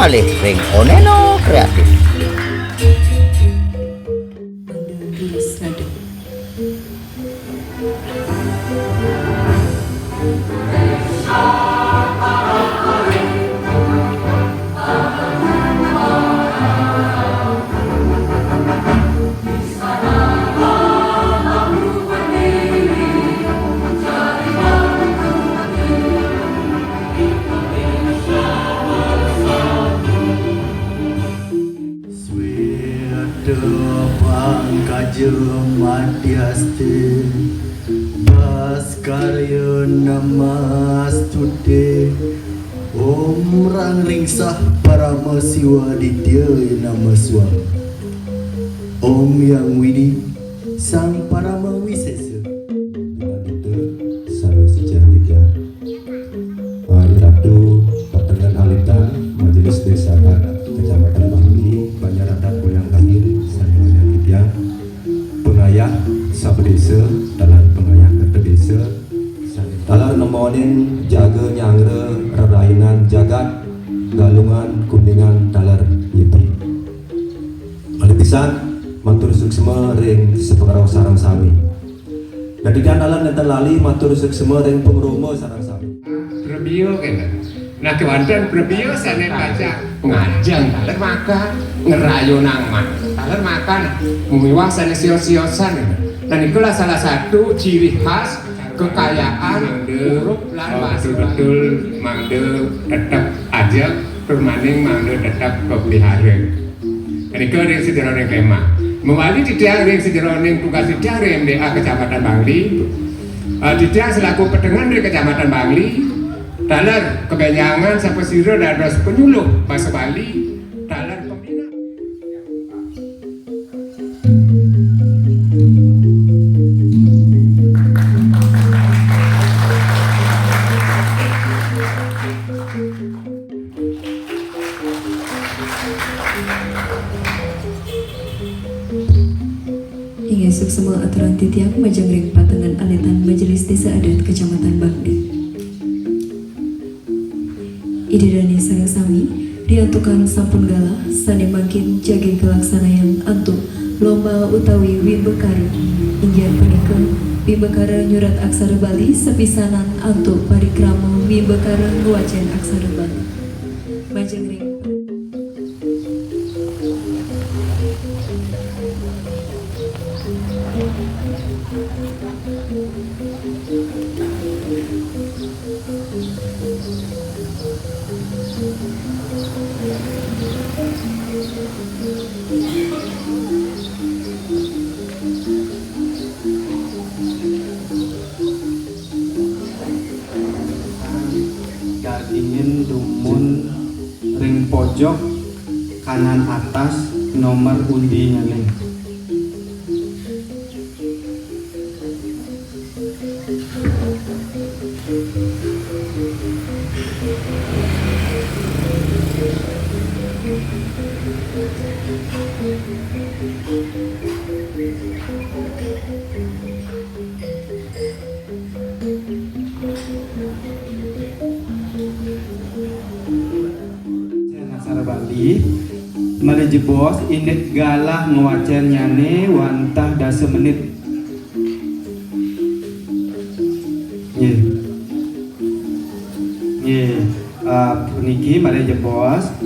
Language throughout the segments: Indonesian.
malih ring Oneno Kreatif. Matiaste Baskarya namastude Om Rang Ringsah Parama Siwa Ditya Namaswa Om Yang Widi Sang Parama Wisesa Kita Sawe Sejarah Hari Ratu Patengan Alitan Majelis Desa Adat Kecamatan Bangli Banjaradat Boyang Lahir Sanjaya Kityang Pengayah Sabdesa dalam pengayah kata desa dalam nemonin jaga nyangre rerainan jagat galungan kuningan dalar yeti alipisan matur suksema ring sepengarau sarang sami dadikan dalam nenten lali matur suksema ring pengromo sarang sami berbio kena nah kewanten berbio sana baca ngajang dalar makan ngerayu nangman dalar makan mumiwah sana sios-siosan dan itulah salah satu ciri khas kekayaan huruf lan bahasa betul mangde tetap aja permaning mangde tetap kepelihara dan itu yang sederhana kema mewali tidak yang sederhana tugas tidak MDA Kecamatan Bangli tidak selaku pedengan dari Kecamatan Bangli dalar kebenyangan sampai siro dan dos penyuluh bahasa Bali dalar pembina. Hingga semua aturan titiang majangring patengan alitan Majelis Desa Adat Kecamatan Bangli. Ide dani sareng sami diantukan sampun gala sane makin jage kelaksanaan antuk lomba utawi wimbekara inggian punika wimbekara nyurat aksara Bali sepisanan antuk parikrama wimbekara ngwacen aksara Bali majangring. Ingin rumun ring pojok kanan atas nomor undi nyaleng. Bali melejebos init galah ngewacen nyane wantah dasa menit puniki melejebos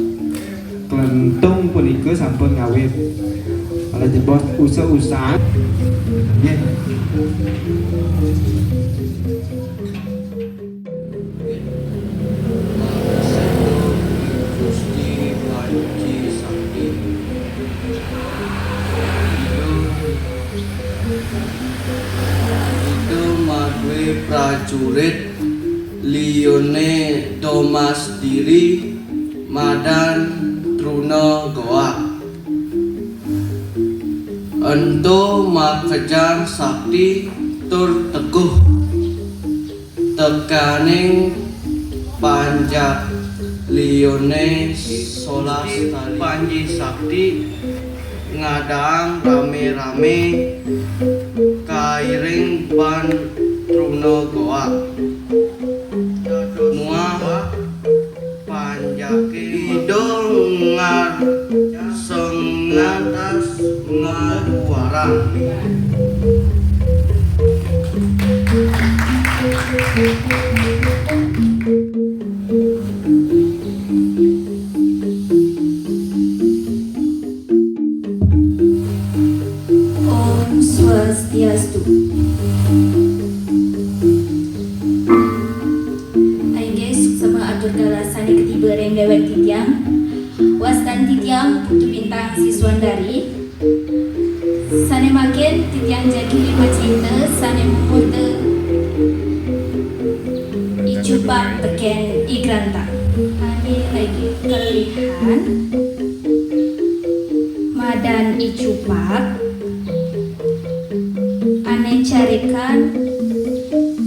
kelentung punika sampun ngawit melejebos usah-usah prajurit liyone Thomas Diri Madan Truna Goa ento makejang sakti tur teguh tekaning panjak liyone solas panji sakti ngadang rame-rame kairing ban Truna Goa muah panjake dong sengatas ngaluarang. Om Swastiastu. Aige suksema atur galasani ketiba reng dewek titiang. Wastan titiang putu bintang siswandari. Sane makin titiang jagi lima cinta sane mumurte icupak teken igranta. Ane lagi kelihan madan icupak. Ane carikan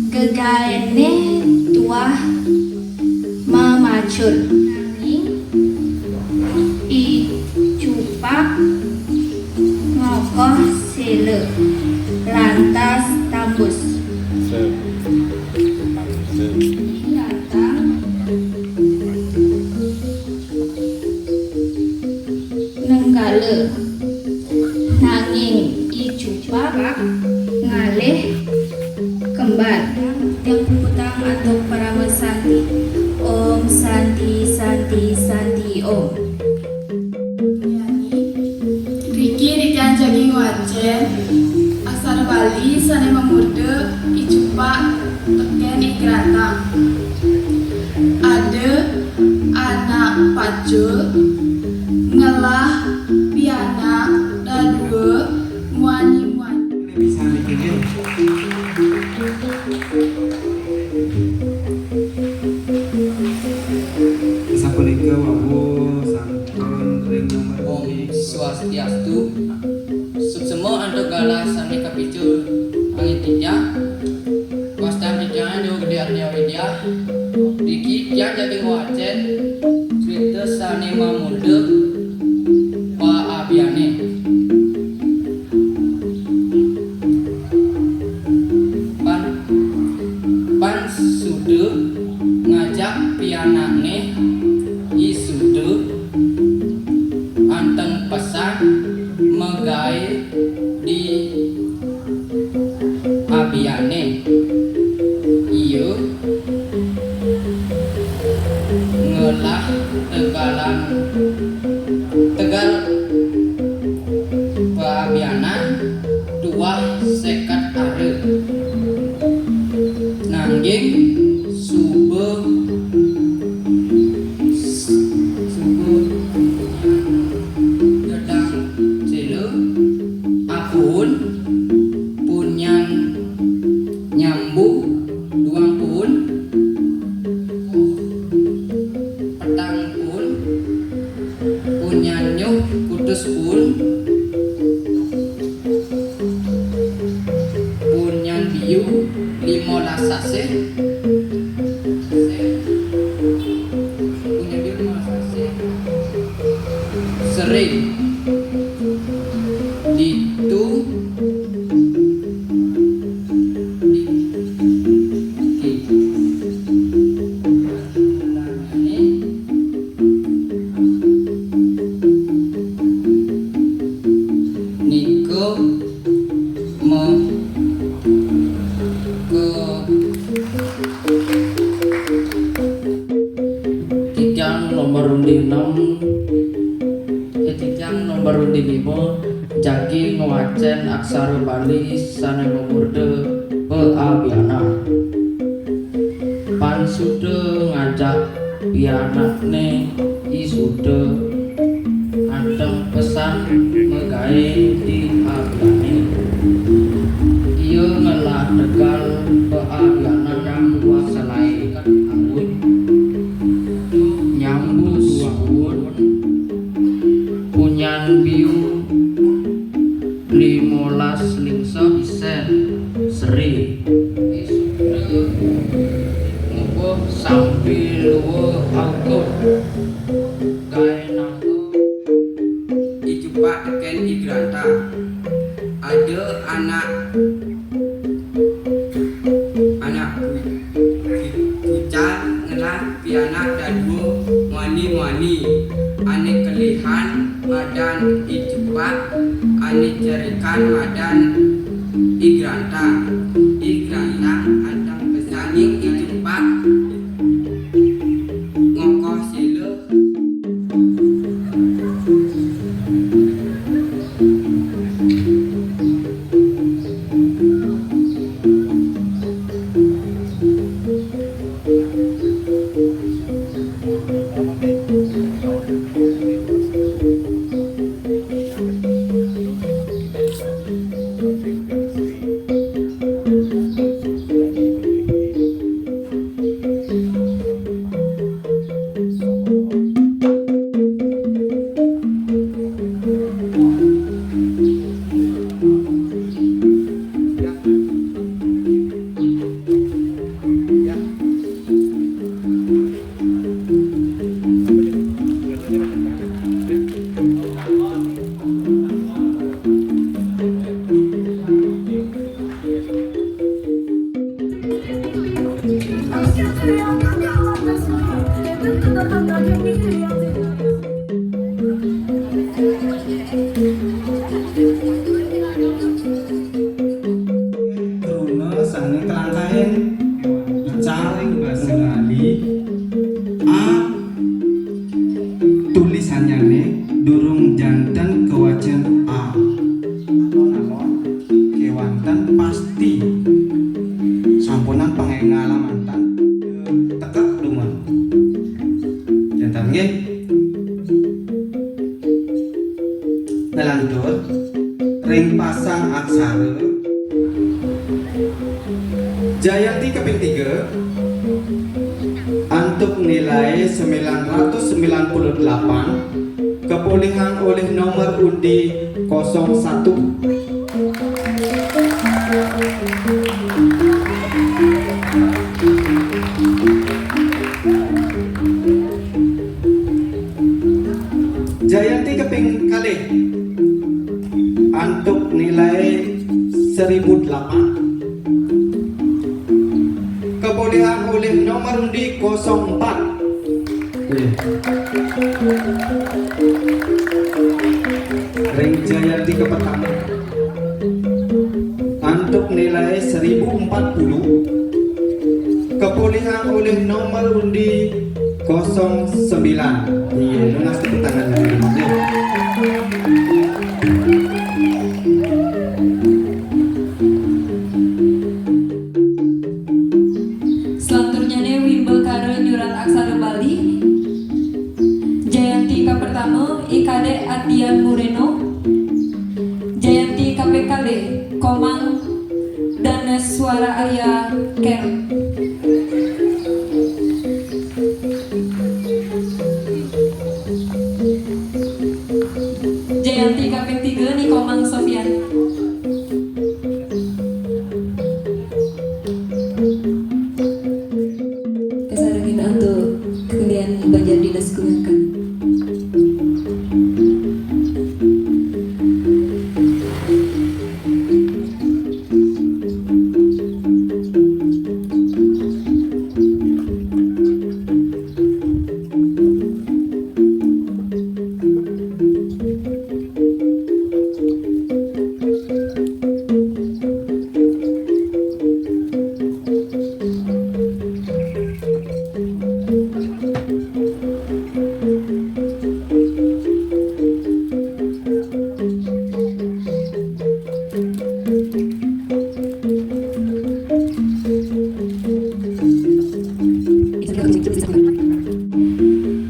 gegayane tuah mamacur icupak ngokoh sele lantas tambus lantang nenggale nanging icupak ngalih kembar yang puputang atau parama santi. Om santi santi santi om. Riki Rikian Jaging Wacen Asar Bali Sane Memurde Icupa Teken Igrata. Ada anak pacul ngelah piana dan dua muani-muani. Bisa mikirin. Sapunika wabu santun ring nomor Om Swastiastu. Suksema antogala sane kapicul angin tiga. Wastan tiga jo gede arnya widya. Diki kian jadi wacen. Cerita sane mamulde pa abiane. Pan sude ngajak pianane isude anteng pesan megai di abiane iyo ngelah tegal pabianan dua sekat are nangging sube gedang celu apun punyan nyambu duang pun petang pun punyan nyuk kutus pun punyan biu 15 sase punyan biu 15 sase sering itu Niko mau ke tijang nomor undi 6 tijang nomor undi 5 jagi ngewacen aksara Bali sane memurde pe abiana pan sude ngajak pianane isude anteng pesan megai di abiane iya ngelah tegal pe abiana nyambu selai anggun nyambu suahun punyan biu 15 lingso isen seri ngubuh sambil luwe angkut gawe nanggo icupak teken igranta. Ada anak kucang ngelah pianak dan dua muani-muani ane kelihan Kang Ijupak ani cerikan madan Igranta antang pesaning Ijupak ngokoh sile Kruna sane kelangkain bicaring basa Bali A tulisannya nih durung jantan kewajan A alon-alon kewanten pasti sampunan pangengalamantan tekek duman jantan nggih nelanjut ring pasang aksara Jayanti keping 3 antuk nilai 998 kepulihan oleh nomor undi 01. Jayanti keping kalih antuk nilai 1008 kepulihan oleh nomor undi 04. Ring Jayanti ke pertama antuk nilai 1040 kepulihan oleh nomor undi 09. Iya, lunas tepuk tangan dari rumahnya. Selanjutnya Wimbe Kare Nyurat Aksara Bali Jayanti K pertama Ikade Adian Mureno Jayanti KPKD Komang Danes Suara Ayah Ker Jayanti KP3 Nikomang Sofian kesarangin untuk kalian Banjar Dinas gunakan.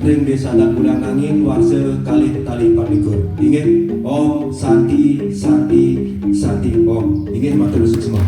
Ring desa dan bulan angin warse kali tali padikur. Ingat Om Santi Santi Santi Om. Ingat matur semua.